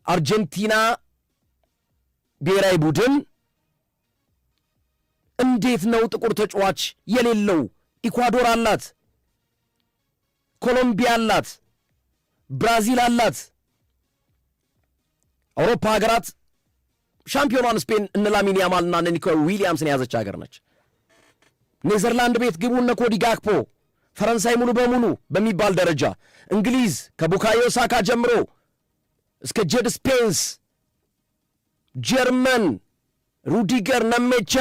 አርጀንቲና ብሔራዊ ቡድን እንዴት ነው ጥቁር ተጫዋች የሌለው? ኢኳዶር አላት፣ ኮሎምቢያ አላት፣ ብራዚል አላት። አውሮፓ ሀገራት ሻምፒዮኗን ስፔን እነ ላሚን ያማልና እነ ኒኮ ዊሊያምስን የያዘች ሀገር ነች። ኔዘርላንድ ቤት ግቡ እነ ኮዲ ጋክፖ፣ ፈረንሳይ ሙሉ በሙሉ በሚባል ደረጃ፣ እንግሊዝ ከቡካዮ ሳካ ጀምሮ እስከ ጄድ ስፔንስ፣ ጀርመን ሩዲገር፣ ነሜቻ፣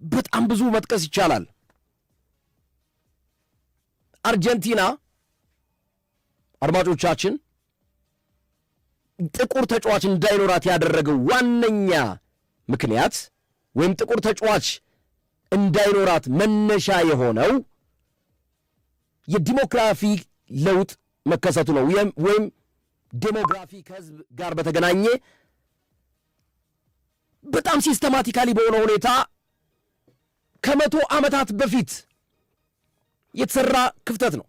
በጣም ብዙ መጥቀስ ይቻላል። አርጀንቲና አድማጮቻችን ጥቁር ተጫዋች እንዳይኖራት ያደረገው ዋነኛ ምክንያት ወይም ጥቁር ተጫዋች እንዳይኖራት መነሻ የሆነው የዲሞግራፊ ለውጥ መከሰቱ ነው። ወይም ዴሞግራፊ ከህዝብ ጋር በተገናኘ በጣም ሲስተማቲካሊ በሆነ ሁኔታ ከመቶ ዓመታት በፊት የተሰራ ክፍተት ነው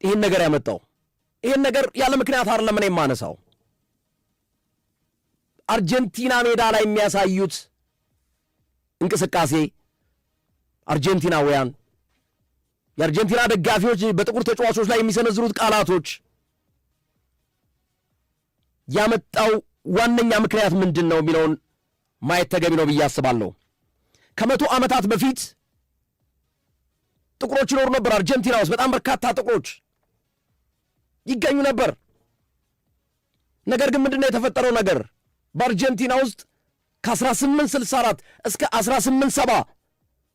ይህን ነገር ያመጣው። ይህን ነገር ያለ ምክንያት አይደለም እኔ የማነሳው። አርጀንቲና ሜዳ ላይ የሚያሳዩት እንቅስቃሴ፣ አርጀንቲናውያን የአርጀንቲና ደጋፊዎች በጥቁር ተጫዋቾች ላይ የሚሰነዝሩት ቃላቶች ያመጣው ዋነኛ ምክንያት ምንድን ነው የሚለውን ማየት ተገቢ ነው ብዬ አስባለሁ። ከመቶ ዓመታት በፊት ጥቁሮች ይኖሩ ነበር አርጀንቲና ውስጥ። በጣም በርካታ ጥቁሮች ይገኙ ነበር። ነገር ግን ምንድነው የተፈጠረው ነገር? በአርጀንቲና ውስጥ ከ1864 እስከ 1870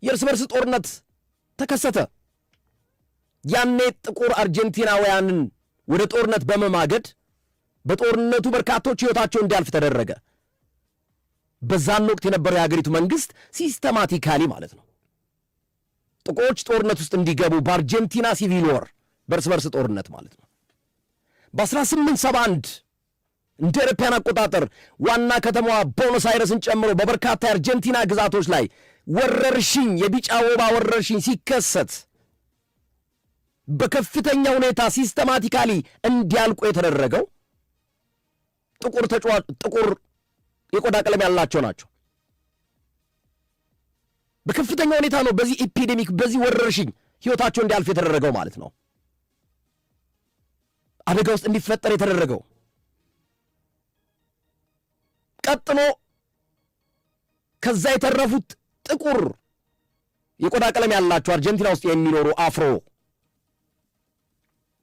የእርስ በርስ ጦርነት ተከሰተ። ያኔ ጥቁር አርጀንቲናውያንን ወደ ጦርነት በመማገድ በጦርነቱ በርካቶች ሕይወታቸው እንዲያልፍ ተደረገ። በዛን ወቅት የነበረው የሀገሪቱ መንግስት ሲስተማቲካሊ ማለት ነው ጥቁሮች ጦርነት ውስጥ እንዲገቡ በአርጀንቲና ሲቪል ወር በእርስ በርስ ጦርነት ማለት ነው በ1871 እንደ አውሮፓውያን አቆጣጠር ዋና ከተማዋ ቦኖስ አይረስን ጨምሮ በበርካታ የአርጀንቲና ግዛቶች ላይ ወረርሽኝ፣ የቢጫ ወባ ወረርሽኝ ሲከሰት በከፍተኛ ሁኔታ ሲስተማቲካሊ እንዲያልቁ የተደረገው ጥቁር የቆዳ ቀለም ያላቸው ናቸው። በከፍተኛ ሁኔታ ነው በዚህ ኤፒዴሚክ በዚህ ወረርሽኝ ህይወታቸው እንዲያልፍ የተደረገው ማለት ነው። አደጋ ውስጥ እንዲፈጠር የተደረገው። ቀጥሎ ከዛ የተረፉት ጥቁር የቆዳ ቀለም ያላቸው አርጀንቲና ውስጥ የሚኖሩ አፍሮ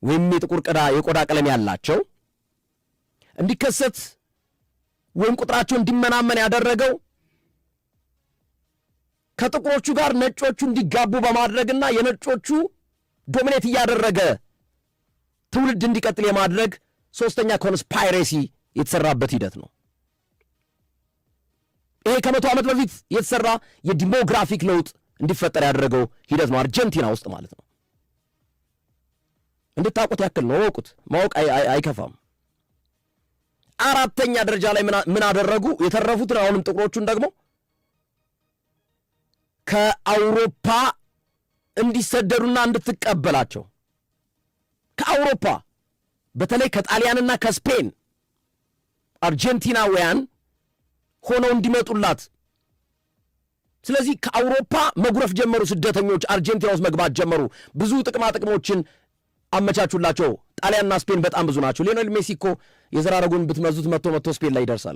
ወይም የጥቁር የቆዳ ቀለም ያላቸው እንዲከሰት ወይም ቁጥራቸው እንዲመናመን ያደረገው ከጥቁሮቹ ጋር ነጮቹ እንዲጋቡ በማድረግና የነጮቹ ዶሚኔት እያደረገ ትውልድ እንዲቀጥል የማድረግ ሶስተኛ ኮንስፓይሬሲ የተሰራበት ሂደት ነው። ይሄ ከመቶ ዓመት በፊት የተሰራ የዲሞግራፊክ ለውጥ እንዲፈጠር ያደረገው ሂደት ነው አርጀንቲና ውስጥ ማለት ነው። እንድታውቁት ያክል ነው። ወቁት፣ ማወቅ አይከፋም። አራተኛ ደረጃ ላይ ምን አደረጉ? የተረፉትን አሁንም ጥቁሮቹን ደግሞ ከአውሮፓ እንዲሰደዱና እንድትቀበላቸው ከአውሮፓ በተለይ ከጣሊያንና ከስፔን አርጀንቲናውያን ሆነው እንዲመጡላት። ስለዚህ ከአውሮፓ መጉረፍ ጀመሩ ስደተኞች፣ አርጀንቲና ውስጥ መግባት ጀመሩ። ብዙ ጥቅማ ጥቅሞችን አመቻቹላቸው። ጣሊያንና ስፔን በጣም ብዙ ናቸው። ሊዮኔል ሜሲ እኮ የዘር ሐረጉን ብትመዙት መቶ ስፔን ላይ ይደርሳል።